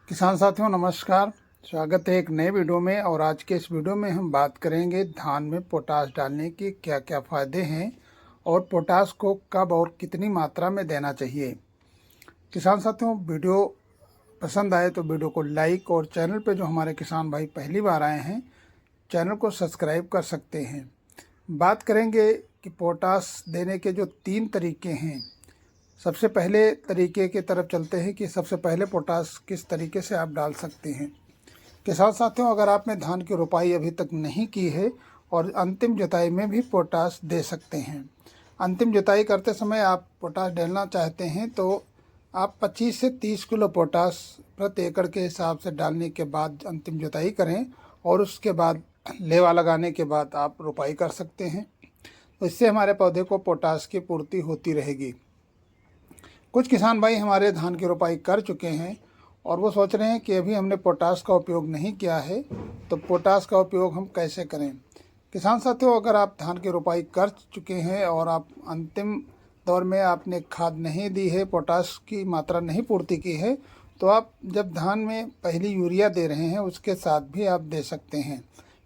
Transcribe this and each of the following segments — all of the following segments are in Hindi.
किसान साथियों नमस्कार। स्वागत है एक नए वीडियो में। और आज के इस वीडियो में हम बात करेंगे धान में पोटाश डालने के क्या क्या फ़ायदे हैं और पोटाश को कब और कितनी मात्रा में देना चाहिए। किसान साथियों, वीडियो पसंद आए तो वीडियो को लाइक और चैनल पे जो हमारे किसान भाई पहली बार आए हैं चैनल को सब्सक्राइब कर सकते हैं। बात करेंगे कि पोटाश देने के जो 3 तरीके हैं। सबसे पहले तरीके की तरफ चलते हैं कि सबसे पहले पोटाश किस तरीके से आप डाल सकते हैं। किसान साथियों, अगर आपने धान की रोपाई अभी तक नहीं की है और अंतिम जुताई में भी पोटाश दे सकते हैं। अंतिम जुताई करते समय आप पोटाश डालना चाहते हैं तो आप 25 से 30 किलो पोटाश प्रति एकड़ के हिसाब से डालने के बाद अंतिम जुताई करें और उसके बाद लेवा लगाने के बाद आप रोपाई कर सकते हैं। तो इससे हमारे पौधे को पोटाश की पूर्ति होती रहेगी। कुछ किसान भाई हमारे धान की रोपाई कर चुके हैं और वो सोच रहे हैं कि अभी हमने पोटाश का उपयोग नहीं किया है, तो पोटाश का उपयोग हम कैसे करें। किसान साथियों, अगर आप धान की रोपाई कर चुके हैं और आप अंतिम दौर में आपने खाद नहीं दी है, पोटाश की मात्रा नहीं पूर्ति की है, तो आप जब धान में पहली यूरिया दे रहे हैं उसके साथ भी आप दे सकते हैं।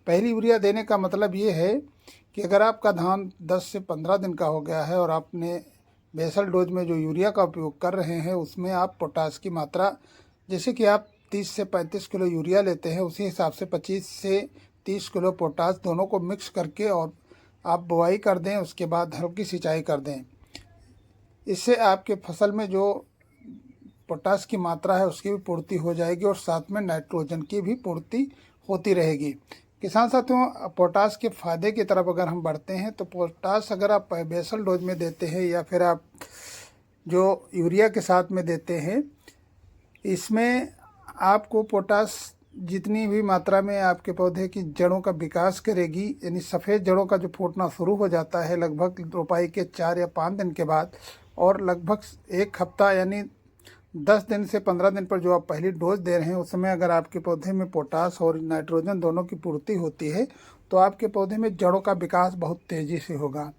पहली यूरिया देने का मतलब ये है कि अगर आपका धान 10 से 15 दिन का हो गया है और आपने बेसल डोज में जो यूरिया का उपयोग कर रहे हैं उसमें आप पोटाश की मात्रा, जैसे कि आप 30 से 35 किलो यूरिया लेते हैं, उसी हिसाब से 25 से 30 किलो पोटाश दोनों को मिक्स करके और आप बुआई कर दें। उसके बाद हल्की सिंचाई कर दें। इससे आपके फसल में जो पोटाश की मात्रा है उसकी भी पूर्ति हो जाएगी और साथ में नाइट्रोजन की भी पूर्ति होती रहेगी। किसान साथियों, पोटाश के फ़ायदे की तरफ अगर हम बढ़ते हैं तो पोटाश अगर आप बेसल डोज में देते हैं या फिर आप जो यूरिया के साथ में देते हैं, इसमें आपको पोटाश जितनी भी मात्रा में आपके पौधे की जड़ों का विकास करेगी, यानी सफ़ेद जड़ों का जो फूटना शुरू हो जाता है लगभग रोपाई के 4 या 5 दिन के बाद, और लगभग 1 हफ्ता यानी 10 दिन से 15 दिन पर जो आप पहली डोज दे रहे हैं उस समय अगर आपके पौधे में पोटाश और नाइट्रोजन दोनों की पूर्ति होती है तो आपके पौधे में जड़ों का विकास बहुत तेज़ी से होगा।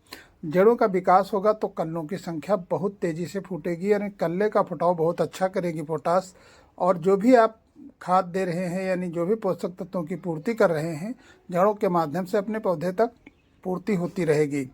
जड़ों का विकास होगा तो कल्लों की संख्या बहुत तेज़ी से फूटेगी, यानी कल्ले का फुटाव बहुत अच्छा करेगी पोटाश। और जो भी आप खाद दे रहे हैं यानी जो भी पोषक तत्वों की पूर्ति कर रहे हैं जड़ों के माध्यम से अपने पौधे तक पूर्ति होती रहेगी।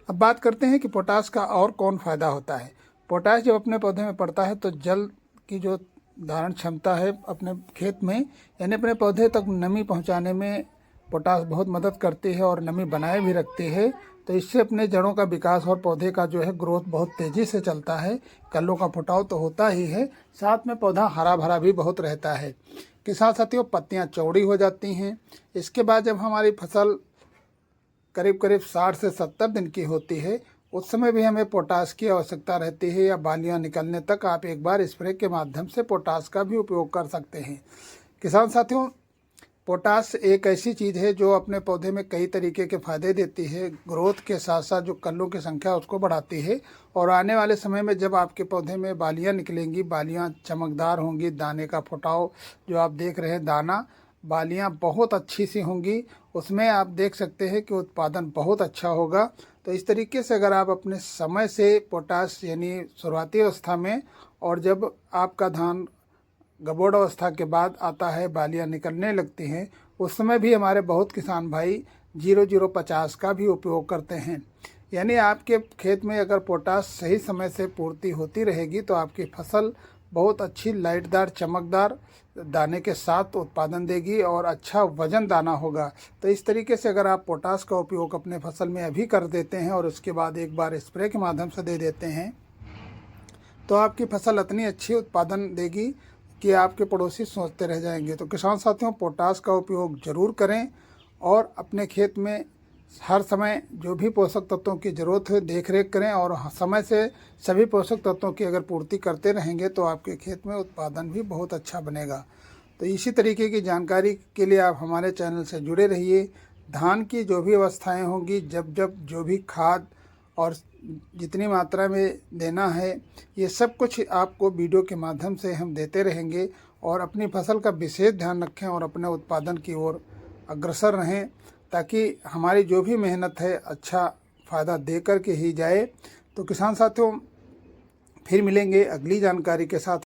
अब बात करते हैं कि पोटाश का और कौन फ़ायदा होता है। पोटाश जब अपने पौधे में पड़ता है तो जल की जो धारण क्षमता है अपने खेत में, यानी अपने पौधे तक नमी पहुंचाने में पोटाश बहुत मदद करती है और नमी बनाए भी रखती है। तो इससे अपने जड़ों का विकास और पौधे का जो है ग्रोथ बहुत तेज़ी से चलता है। कल्लों का फुटाव तो होता ही है, साथ में पौधा हरा भरा भी बहुत रहता है। किसान साथियों, पत्तियाँ चौड़ी हो जाती हैं। इसके बाद जब हमारी फसल करीब करीब 60 से 70 दिन की होती है उस समय भी हमें पोटाश की आवश्यकता रहती है, या बालियां निकलने तक आप एक बार स्प्रे के माध्यम से पोटाश का भी उपयोग कर सकते हैं। किसान साथियों, पोटाश एक ऐसी चीज़ है जो अपने पौधे में कई तरीके के फ़ायदे देती है। ग्रोथ के साथ साथ जो कल्लों की संख्या उसको बढ़ाती है, और आने वाले समय में जब आपके पौधे में बालियां निकलेंगी, बालियां चमकदार होंगी, दाने का फुटाव जो आप देख रहे हैं, दाना बालियां बहुत अच्छी सी होंगी, उसमें आप देख सकते हैं कि उत्पादन बहुत अच्छा होगा। तो इस तरीके से अगर आप अपने समय से पोटाश यानी शुरुआती अवस्था में, और जब आपका धान गबोड़ अवस्था के बाद आता है, बालियां निकलने लगती हैं, उस समय भी हमारे बहुत किसान भाई 0050 का भी उपयोग करते हैं। यानी आपके खेत में अगर पोटाश सही समय से पूर्ति होती रहेगी तो आपकी फसल बहुत अच्छी लाइटदार चमकदार दाने के साथ उत्पादन देगी और अच्छा वजन दाना होगा। तो इस तरीके से अगर आप पोटाश का उपयोग अपने फसल में अभी कर देते हैं और उसके बाद एक बार स्प्रे के माध्यम से दे देते हैं तो आपकी फसल इतनी अच्छी उत्पादन देगी कि आपके पड़ोसी सोचते रह जाएंगे। तो किसान साथियों, पोटाश का उपयोग ज़रूर करें और अपने खेत में हर समय जो भी पोषक तत्वों की ज़रूरत है देख रेख करें, और समय से सभी पोषक तत्वों की अगर पूर्ति करते रहेंगे तो आपके खेत में उत्पादन भी बहुत अच्छा बनेगा। तो इसी तरीके की जानकारी के लिए आप हमारे चैनल से जुड़े रहिए। धान की जो भी अवस्थाएं होंगी, जब जब जो भी खाद और जितनी मात्रा में देना है, ये सब कुछ आपको वीडियो के माध्यम से हम देते रहेंगे। और अपनी फसल का विशेष ध्यान रखें और अपने उत्पादन की ओर अग्रसर रहें, ताकि हमारी जो भी मेहनत है अच्छा फ़ायदा दे कर के ही जाए। तो किसान साथियों, फिर मिलेंगे अगली जानकारी के साथ।